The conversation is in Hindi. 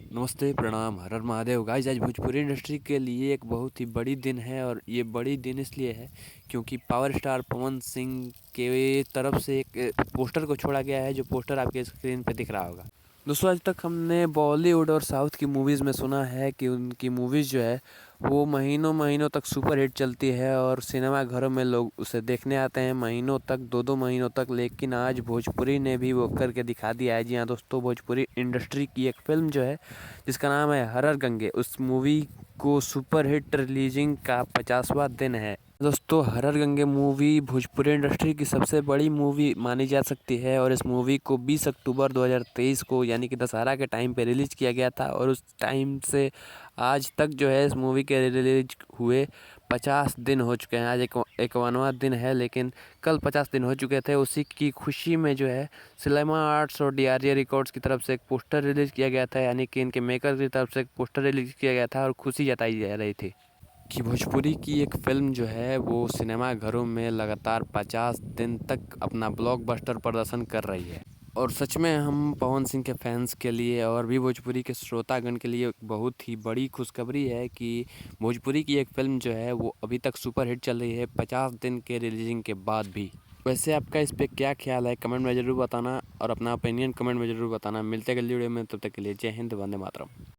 नमस्ते, प्रणाम, हर हर महादेव। गाइस आज भोजपुरी इंडस्ट्री के लिए एक बहुत ही बड़ी दिन है और ये बड़ी दिन इसलिए है क्योंकि पावर स्टार पवन सिंह के तरफ से एक पोस्टर को छोड़ा गया है, जो पोस्टर आपके स्क्रीन पे दिख रहा होगा। दोस्तों, आज तक हमने बॉलीवुड और साउथ की मूवीज़ में सुना है कि उनकी मूवीज़ जो है वो महीनों महीनों तक सुपर हिट चलती है और सिनेमा घरों में लोग उसे देखने आते हैं महीनों तक, दो दो महीनों तक। लेकिन आज भोजपुरी ने भी वो करके दिखा दिया है। जी हाँ दोस्तों, भोजपुरी इंडस्ट्री की एक फ़िल्म जो है जिसका नाम है हर हर गंगे, उस मूवी को सुपर हिट रिलीजिंग का 50वां दिन है। दोस्तों, हर हर गंगे मूवी भोजपुरी इंडस्ट्री की सबसे बड़ी मूवी मानी जा सकती है और इस मूवी को 20 अक्टूबर 2023 को यानी कि दशहरा के टाइम पे रिलीज़ किया गया था और उस टाइम से आज तक जो है इस मूवी के रिलीज हुए 50 दिन हो चुके हैं। आज 51वां दिन है, लेकिन कल 50 दिन हो चुके थे। उसी की खुशी में जो है सिनेमा आर्ट्स और DRJ रिकॉर्ड्स की तरफ से एक पोस्टर रिलीज़ किया गया था, यानी कि इनके मेकर की तरफ से एक पोस्टर रिलीज़ किया गया था और खुशी जताई जा रही थी कि भोजपुरी की एक फ़िल्म जो है वो सिनेमा घरों में लगातार 50 दिन तक अपना ब्लॉकबस्टर प्रदर्शन कर रही है। और सच में हम पवन सिंह के फैंस के लिए और भी भोजपुरी के श्रोतागण के लिए एक बहुत ही बड़ी खुशखबरी है कि भोजपुरी की एक फ़िल्म जो है वो अभी तक सुपर हिट चल रही है 50 दिन के रिलीजिंग के बाद भी। वैसे आपका इस पे क्या ख्याल है, कमेंट में ज़रूर बताना और अपना ओपिनियन कमेंट में ज़रूर बताना। मिलते हैं अगली वीडियो में, तब तक के लिए जय हिंद, वंदे मातरम।